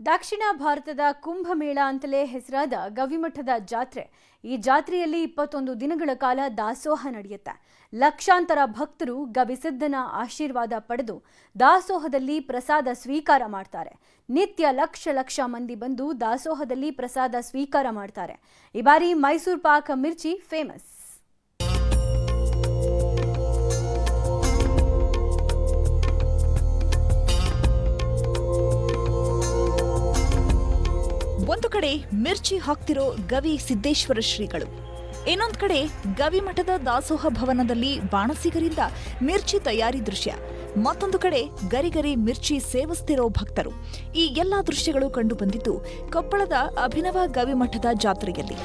ದಕ್ಷಿಣ ಭಾರತದ ಕುಂಭಮೇಳ ಅಂತಲೇ ಹೆಸರಾದ ಗವಿಮಠದ ಜಾತ್ರೆ. ಈ ಜಾತ್ರೆಯಲ್ಲಿ 21 ದಿನಗಳ ಕಾಲ ದಾಸೋಹ ನಡೆಯುತ್ತೆ. ಲಕ್ಷಾಂತರ ಭಕ್ತರು ಗವಿಸಿದ್ಧನ ಆಶೀರ್ವಾದ ಪಡೆದು ದಾಸೋಹದಲ್ಲಿ ಪ್ರಸಾದ ಸ್ವೀಕಾರ ಮಾಡ್ತಾರೆ. ನಿತ್ಯ ಲಕ್ಷ ಮಂದಿ ಬಂದು ದಾಸೋಹದಲ್ಲಿ ಪ್ರಸಾದ ಸ್ವೀಕಾರ ಮಾಡ್ತಾರೆ. ಈ ಬಾರಿ ಮೈಸೂರು ಪಾಕ್ ಮಿರ್ಚಿ ಫೇಮಸ್. ಒಂದು ಕಡೆ ಮಿರ್ಚಿ ಹಾಕ್ತಿರೋ ಗವಿ ಸಿದ್ದೇಶ್ವರ ಶ್ರೀಗಳು, ಇನ್ನೊಂದು ಕಡೆ ಗವಿಮಠದ ದಾಸೋಹ ಭವನದಲ್ಲಿ ಬಾಣಸಿಗರಿಂದ ಮಿರ್ಚಿ ತಯಾರಿ ದೃಶ್ಯ, ಮತ್ತೊಂದು ಕಡೆ ಗರಿಗರಿ ಮಿರ್ಚಿ ಸೇವಿಸ್ತಿರೋ ಭಕ್ತರು. ಈ ಎಲ್ಲಾ ದೃಶ್ಯಗಳು ಕಂಡು ಬಂದಿದ್ದು ಕೊಪ್ಪಳದ ಅಭಿನವ ಗವಿಮಠದ ಜಾತ್ರೆಯಲ್ಲಿ.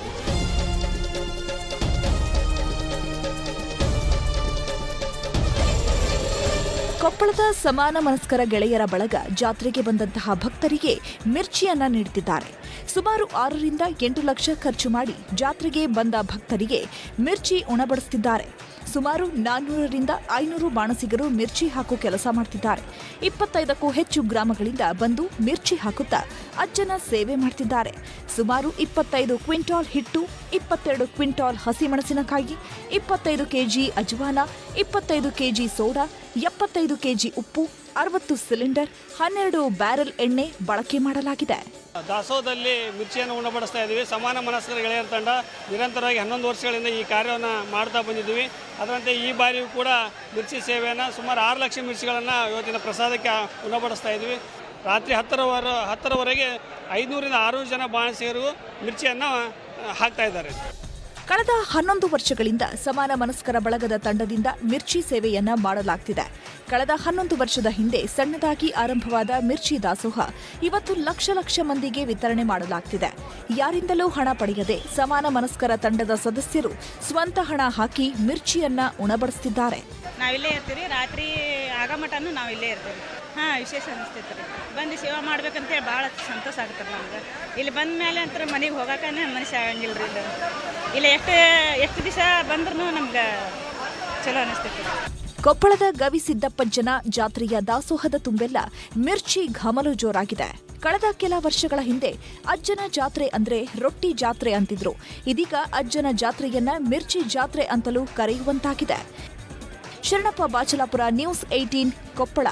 ಕೊಪ್ಪಳದ ಸಮಾನ ಮನಸ್ಕರ ಗೆಳೆಯರ ಬಳಗ ಜಾತ್ರೆಗೆ ಬಂದಂತಹ ಭಕ್ತರಿಗೆ ಮಿರ್ಚಿಯನ್ನ ನೀಡುತ್ತಿದ್ದಾರೆ. ಸುಮಾರು 6 ರಿಂದ 8 ಲಕ್ಷ ಖರ್ಚು ಮಾಡಿ ಜಾತ್ರೆಗೆ ಬಂದ ಭಕ್ತರಿಗೆ ಮಿರ್ಚಿ ಉಣಬಡಿಸುತ್ತಿದ್ದಾರೆ. ಸುಮಾರು 400 ರಿಂದ 500 ಬಾಣಸಿಗರು ಮಿರ್ಚಿ ಹಾಕೋ ಕೆಲಸ ಮಾಡ್ತಿದ್ದಾರೆ. 25ಕ್ಕೂ ಹೆಚ್ಚು ಗ್ರಾಮಗಳಿಂದ ಬಂದು ಮಿರ್ಚಿ ಹಾಕುತ್ತಾ ಅಜ್ಜನ ಸೇವೆ ಮಾಡ್ತಿದ್ದಾರೆ. ಸುಮಾರು 25 ಕ್ವಿಂಟಾಲ್ ಹಿಟ್ಟು, 22 ಕ್ವಿಂಟಾಲ್ ಹಸಿಮೆಣಸಿನಕಾಯಿ, 25 ಕೆಜಿ ಅಜವಾನ, 25 ಕೆಜಿ ಸೋಡಾ, 75 ಕೆಜಿ ಉಪ್ಪು, 60 ಸಿಲಿಂಡರ್, 12 ಬ್ಯಾರೆಲ್ ಎಣ್ಣೆ ಬಳಕೆ ಮಾಡಲಾಗಿದೆ. ದಾಸೋಹದಲ್ಲಿ ಮಿರ್ಚಿಯನ್ನು ಉಣಬಡಿಸ್ತಾ ಇದ್ದೀವಿ. ಸಮಾನ ಮನಸ್ಕರ ಗೆಳೆಯರ ತಂಡ ನಿರಂತರವಾಗಿ 11 ವರ್ಷಗಳಿಂದ ಈ ಕಾರ್ಯವನ್ನು ಮಾಡ್ತಾ ಬಂದಿದ್ದೀವಿ. ಅದರಂತೆ ಈ ಬಾರಿಯೂ ಕೂಡ ಮಿರ್ಚಿ ಸೇವೆಯನ್ನು ಸುಮಾರು 6 ಲಕ್ಷ ಮಿರ್ಚಿಗಳನ್ನು ಇವತ್ತಿನ ಪ್ರಸಾದಕ್ಕೆ ಉಣಬಡಿಸ್ತಾ ಇದ್ದೀವಿ. ರಾತ್ರಿ 10ರವರೆಗೆ 500 ರಿಂದ 600 ಜನ ಬಾಣಸಿಗರು ಮಿರ್ಚಿಯನ್ನು ಹಾಕ್ತಾ ಇದ್ದಾರೆ. ಕಳೆದ 11 ವರ್ಷಗಳಿಂದ ಸಮಾನ ಮನಸ್ಕರ ಬಳಗದ ತಂಡದಿಂದ ಮಿರ್ಚಿ ಸೇವೆಯನ್ನ ಮಾಡಲಾಗ್ತಿದೆ. ಕಳೆದ 11 ವರ್ಷದ ಹಿಂದೆ ಸಣ್ಣದಾಗಿ ಆರಂಭವಾದ ಮಿರ್ಚಿ ದಾಸೋಹ ಇವತ್ತು ಲಕ್ಷ ಮಂದಿಗೆ ವಿತರಣೆ ಮಾಡಲಾಗ್ತಿದೆ. ಯಾರಿಂದಲೂ ಹಣ ಪಡೆಯದೆ ಸಮಾನ ಮನಸ್ಕರ ತಂಡದ ಸದಸ್ಯರು ಸ್ವಂತ ಹಣ ಹಾಕಿ ಮಿರ್ಚಿಯನ್ನ ಉಣಬಡಿಸುತ್ತಿದ್ದಾರೆ. ನಾವಿಲ್ಲೇ ಇರ್ತೀವಿ, ರಾತ್ರಿ ಆಗಮಟನು ನಾವಿಲ್ಲೇ ಇರ್ತೀವಿ. ವಿಶೇಷ ಅನಿಸ್ತೈತೆ ರೀ. ಬಂದು ಸೇವೆ ಮಾಡ್ಬೇಕಂತೇಳಿ ಭಾಳ ಸಂತೋಷ ಆಗುತ್ತೆ ನಮ್ಗೆ. ಇಲ್ಲಿ ಬಂದ ಮೇಲೆ ಅಂತ ಮನೆಗೆ ಹೋಗೋಕೆ ಮನುಷ್ಯ ಆಗಂಗಿಲ್ಲ ರೀ. ಇಲ್ಲ ಎಷ್ಟು ದಿವಸ ಬಂದ್ರೂ ನಮ್ಗೆ ಚಲೋ ಅನಿಸ್ತೈತಿ. ಕೊಪ್ಪಳದ ಗವಿ ಸಿದ್ದಪ್ಪಜ್ಜನ ಜಾತ್ರೆಯ ದಾಸೋಹದ ತುಂಬೆಲ್ಲ ಮಿರ್ಚಿ ಘಮಲು ಜೋರಾಗಿದೆ. ಕಳೆದ ಕೆಲ ವರ್ಷಗಳ ಹಿಂದೆ ಅಜ್ಜನ ಜಾತ್ರೆ ಅಂದ್ರೆ ರೊಟ್ಟಿ ಜಾತ್ರೆ ಅಂತಿದ್ರು. ಇದೀಗ ಅಜ್ಜನ ಜಾತ್ರೆಯನ್ನ ಮಿರ್ಚಿ ಜಾತ್ರೆ ಅಂತಲೂ ಕರೆಯುವಂತಾಗಿದೆ. ಶರಣಪ್ಪ ಬಾಚಲಾಪುರ, ನ್ಯೂಸ್ 18, ಕೊಪ್ಪಳ.